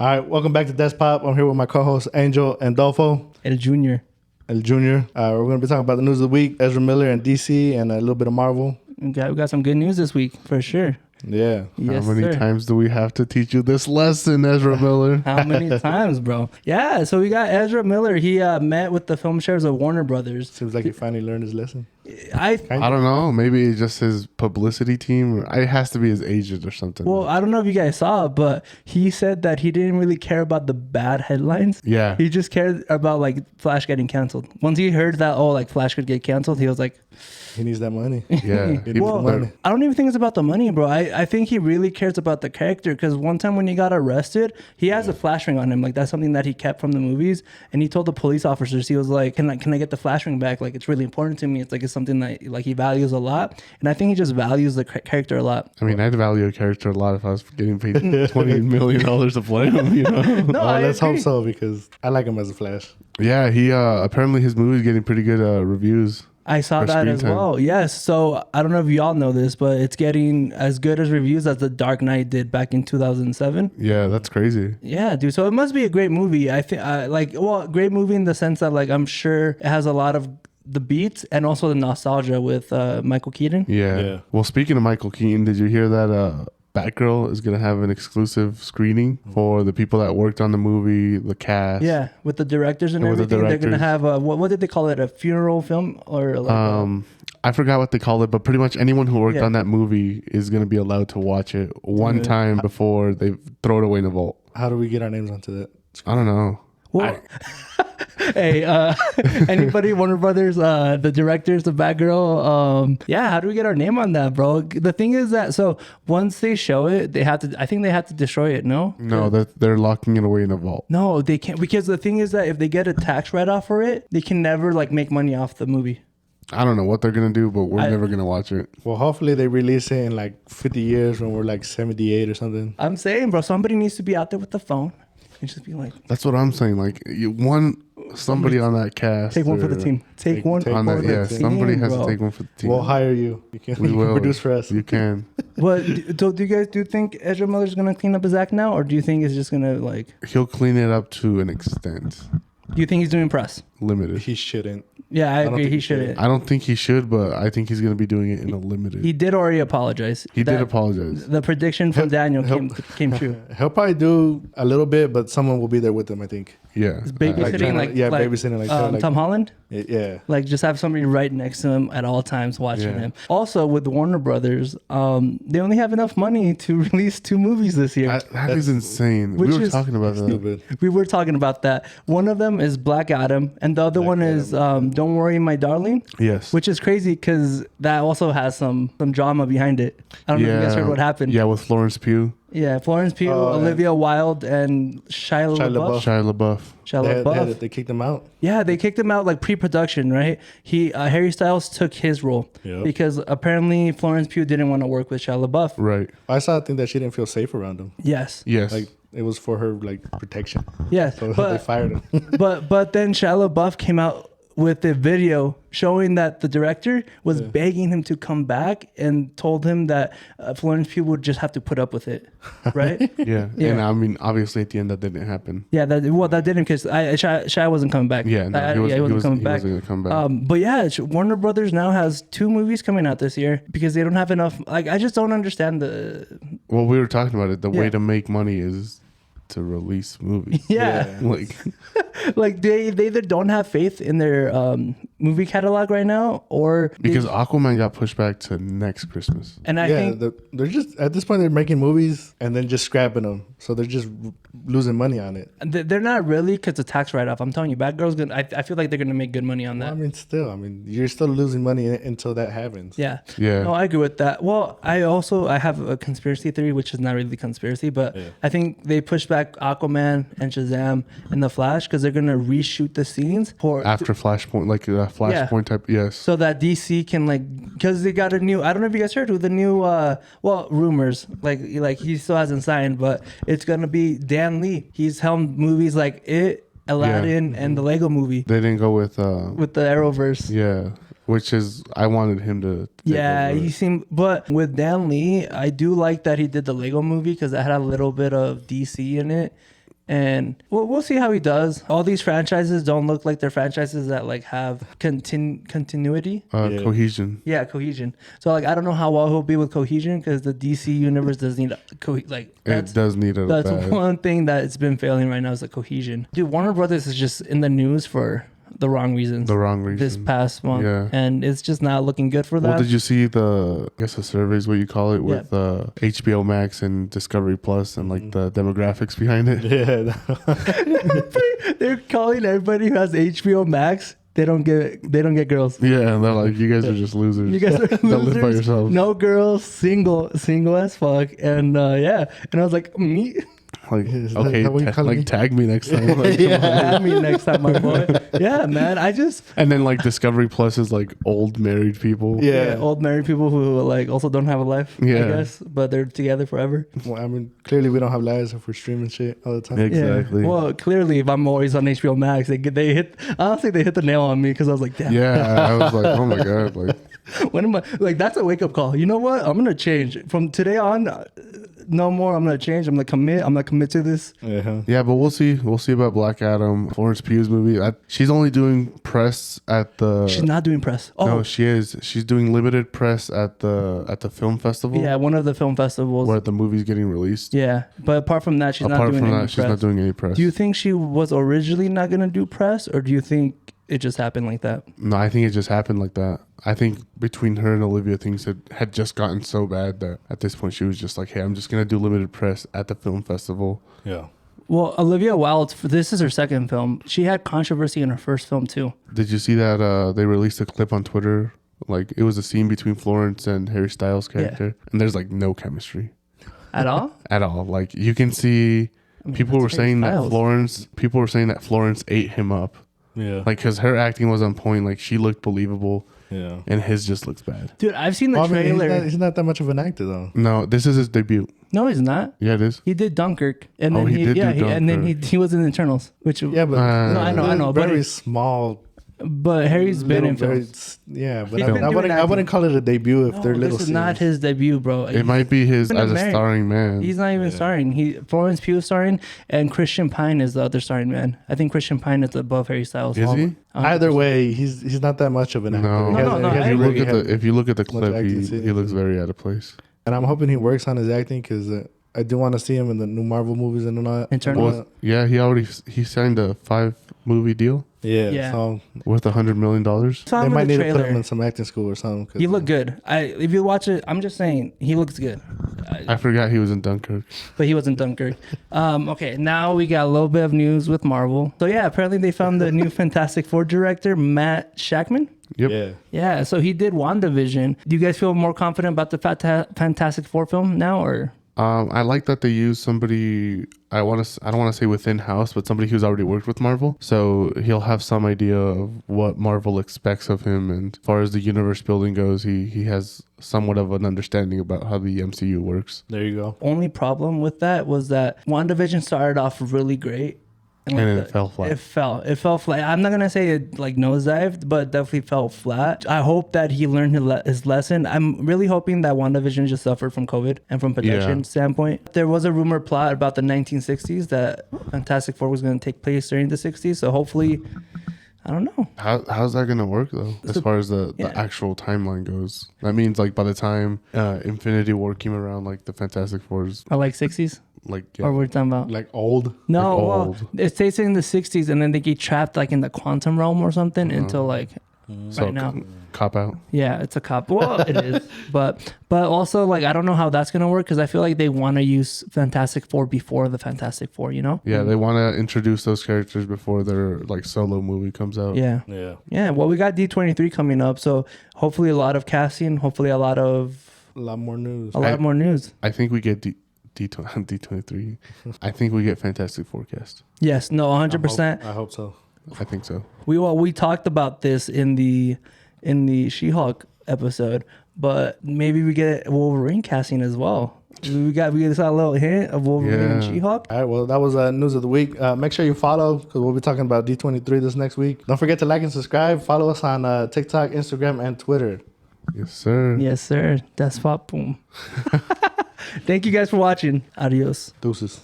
All right, welcome back to Desk Pop. I'm here with my co-host Angel and Dolfo. El Junior. El Junior. We're going to be talking about the news of the week, Ezra Miller and DC, and a little bit of Marvel. We got some good news this week for sure. Yeah. Yes, How many sir. times do we have to teach you this lesson, Ezra Miller? How many times, bro? Yeah, so we got Ezra Miller. He met with the film shares of Warner Brothers. Seems like he finally learned his lesson. I don't know. Maybe it's just his publicity team. It has to be his agent or something. Well, I don't know if you guys saw it, but he said that he didn't really care about the bad headlines. Yeah. He just cared about like Flash getting canceled. Once he heard that, like Flash could get canceled, he was like, he needs that money. Yeah. He needs the money. I don't even think it's about the money, bro. I think he really cares about the character because one time when he got arrested, he has a flash ring on him. Like that's something that he kept from the movies. And he told the police officers, he was like, can I get the flash ring back? Like it's really important to me. It's like it's something that like he values a lot. And I think he just values the character a lot. I mean, I'd value a character a lot if I was getting paid $20 million to play him, you know? No, Let's hope so because I like him as a Flash. Yeah, he apparently his movie's getting pretty good reviews. I saw For that screen as time. well. Yes. So I don't know if y'all know this, but it's getting as good as reviews as The Dark Knight did back in 2007. Yeah, that's crazy. Yeah, dude. So it must be a great movie. I think, great movie in the sense that, like, I'm sure it has a lot of the beats and also the nostalgia with Michael Keaton. Yeah. Well, speaking of Michael Keaton, did you hear that Batgirl is going to have an exclusive screening for the people that worked on the movie, the cast? Yeah, with the directors and With the everything, they're gonna directors. have a what did they call it? A funeral film or like I forgot what they call it, but pretty much anyone who worked Yeah. on that movie is going to be allowed to watch it one time before they throw it away in the vault. How do we get our names onto that? I don't know. well, hey, anybody, Warner Brothers, the directors of Batgirl, how do we get our name on that, bro? The thing is that so once they show it, I think they have to destroy it. No, They're locking it away in a vault. no, they can't because the thing is that if they get a tax write-off for it, they can never like make money off the movie. I don't know what they're going to do, but we're never going to watch it. Well, hopefully they release it in like 50 years when we're like 78 or something. I'm saying, bro, somebody needs to be out there with the phone and just be like, That's what I'm saying. Like, somebody on that cast. take one for the team. Take one take On for that, the yeah, team, somebody has bro. to take one for the team. We'll hire you. You can, We you can will. produce for us. You can. But do you guys think Ezra Miller's gonna clean up his act now, or do you think it's just gonna like? He'll clean it up to an extent. Do you think he's doing press? Limited. He shouldn't. Yeah, I don't agree. think He he should. shouldn't. I don't think he should, but I think he's going to be doing it in a limited. He did already apologize. He did That- apologize. The prediction from Daniel came true. He'll probably do a little bit, but someone will be there with him, I think. Yeah. Babysitting like babysitting like that. Like, Tom Holland. yeah. Like just have somebody right next to him at all times watching Yeah. him. Also with Warner Brothers, they only have enough money to release 2 movies this year. That is insane. Which We were is talking about that. Stupid. We were talking about that. One of them is Black Adam, and the other one is Don't Worry, My Darling, Yes. which is crazy because that also has some drama behind it. I don't know if you guys heard what happened. Yeah, with Florence Pugh, Yeah, Florence Pugh, Olivia Wilde, and Shia LaBeouf. Shia LaBeouf. Shia LaBeouf. They kicked him out. Yeah, they kicked him out like pre-production, right? Harry Styles took his role Yep. because apparently Florence Pugh didn't want to work with Shia LaBeouf. Right. I saw a thing that she didn't feel safe around him. Yes. Yes. Like it was for her like protection. Yes. So they But fired him. but then Shia LaBeouf came out with a video showing that the director was begging him to come back and told him that Florence Pugh would just have to put up with it, right? yeah. Yeah. And I mean, obviously, at the end, that didn't happen. Yeah, that didn't because Shia wasn't coming back. Yeah, no, he wasn't coming he back. wasn't gonna come back. But yeah, Warner Brothers now has 2 movies coming out this year because they don't have enough. Like, I just don't understand the. Well, we were talking about it. The way Yeah. to make money is to release movies. Yeah, Like, like they either don't have faith in their movie catalog right now, or because Aquaman got pushed back to next Christmas. and I yeah, think they're just at this point they're making movies and then just scrapping them, so they're just losing money on it. they're not really because it's a tax write off. I'm telling you, Batgirl's gonna. I feel like they're gonna make good money on that. I mean, you're still losing money until that happens. Yeah. Yeah. No, I agree with that. Well, I have a conspiracy theory, which is not really conspiracy, but I think they pushed back Aquaman and Shazam and The Flash because they're gonna reshoot the scenes for After Flashpoint, like a Flashpoint type. Yes. so that DC can like because they got a new. I don't know if you guys heard with the new. Rumors like he still hasn't signed, but it's gonna be Dan Lee. He's helmed movies like It, Aladdin, and the Lego Movie They didn't go with. with the Arrowverse. Yeah. Which is, I wanted him to. take Yeah, over. he seemed, but with Dan Lee, I do like that he did the Lego Movie because it had a little bit of DC in it. and we'll see how he does. All these franchises don't look like they're franchises that like have continuity. Cohesion. Yeah, cohesion. So like I don't know how well he'll be with cohesion because the DC universe does need It does need a that's bad. one thing that it's been failing right now is the cohesion. Dude, Warner Brothers is just in the news for the wrong reasons. The wrong reason. This past month, Yeah. and it's just not looking good for them. Well, did you see the surveys, what you call it, with HBO Max and Discovery Plus and like the demographics behind it? Yeah. They're calling everybody who has HBO Max. They don't get girls. Yeah, and they're like, you guys are just losers. You guys are that live by losers. yourselves. No girls, single as fuck. And and I was like, me. Like, Is that okay, what you call me? tag me next time. Like, Add me next time, my boy. Yeah, man. and then like Discovery Plus is like old married people. Yeah. Old married people who like also don't have a life. I Yeah. guess, but they're together forever. Well, I mean, clearly we don't have lives if we're streaming shit all the time. Exactly. Yeah. Well, clearly, if I'm always on HBO Max, they hit. I don't think they hit the nail on me because I was like, damn. Yeah, I was like, oh my god, like When am I like? That's a wake up call. You know what? I'm gonna change from today on. No more. I'm gonna change. I'm gonna commit. I'm gonna commit to this. Yeah. yeah, but we'll see. We'll see about Black Adam, Florence Pugh's movie. She's only doing press at the. She's not doing press. Oh, No, she is. She's doing limited press at the film festival. yeah, one of the film festivals. where the movie's getting released. Yeah, but apart from that, she's not Apart doing from any that, she's press. not doing any press. Do you think she was originally not gonna do press, or do you think it just happened like that? No, I think it just happened like that. I think between her and Olivia, things had just gotten so bad that at this point she was just like, hey, I'm just going to do limited press at the film festival. Yeah. Well, Olivia Wilde, this is her second film. She had controversy in her first film too. Did you see that they released a clip on Twitter? Like, it was a scene between Florence and Harry Styles' character. And there's like no chemistry. At all? At all. Like, you can see people were that's Harry saying that Styles. Florence ate him up. Yeah. Like, because her acting was on point. Like, she looked believable. Yeah. And his just looks bad. Dude, I've seen the Well, I mean, trailer. he's not that much of an actor though. No, this is his debut. No, he's not. Yeah, it is. He did Dunkirk, and Oh, then he did do and then Dunkirk. he was in Eternals, which Yeah, but No, I know, but very it- small. But Harry's been in very, films. yeah, but He's been doing I acting. wouldn't call it a debut if they're No, little. this is not scenes. his debut, bro. It might be his been as a married. starring man. He's not even starring. Florence Pugh is starring, and Christian Pine is the other starring man. I think Christian Pine is above Harry Styles. Is he? Either way, he's not that much of an actor. No. He has- No, he has I a agree. really If you look at the much clip, acting he scenes. looks very out of place. And I'm hoping he works on his acting because I do want to see him in the new Marvel movies and all that. Eternals? Well, yeah, he signed a 5-movie deal Yeah. So worth $100 million. Saw they him in might the need to put him trailer. in some acting school or something. 'cause, He looked good. If you watch it, I'm just saying he looks good. I forgot he was in Dunkirk. But he wasn't Dunkirk. Okay, now we got a little bit of news with Marvel. So yeah, apparently they found the new Fantastic Four director, Matt Shackman. Yep. Yeah. Yeah, so he did WandaVision. Do you guys feel more confident about the Fantastic Four film now, or? I like that they use somebody. I don't want to say within house, but somebody who's already worked with Marvel, so he'll have some idea of what Marvel expects of him. And as far as the universe building goes, he has somewhat of an understanding about how the MCU works. There you go. Only problem with that was that WandaVision started off really great. And then it fell flat. It fell flat. I'm not gonna say it like nosedived, but definitely fell flat. I hope that he learned his lesson. I'm really hoping that WandaVision just suffered from COVID and from production standpoint. There was a rumor plot about the 1960s that Fantastic Four was gonna take place during the 60s. So hopefully, I don't know. How's that gonna work though? As far as the actual timeline goes, that means like by the time Infinity War came around, like the Fantastic Fours, Or like 60s, like or we're talking about. Like old. No, like well, old. it stays in the 60s, and then they get trapped like in the quantum realm or something until like so right now. cop out. Yeah, it's a cop. Well, it is, but also like I don't know how that's gonna work because I feel like they want to use Fantastic Four before the Fantastic Four. You know? Yeah, they want to introduce those characters before their like solo movie comes out. Yeah. Yeah. Yeah. Well, we got D23 coming up, so hopefully a lot of casting. Hopefully a lot A lot more news. more news. I think we get D23. I think we get Fantastic Forecast. Yes. No. 100%. I hope so. I think so. We talked about this in the She-Hulk episode, but maybe we get Wolverine casting as well. We got a little hint of Wolverine and Yeah. She-Hulk. All right, well, that was news of the week. Make sure you follow because we'll be talking about D23 this next week. Don't forget to like and subscribe. Follow us on TikTok, Instagram, and Twitter. Yes, sir. Yes, sir. That's what. Boom. Thank you guys for watching. Adios. Deuces.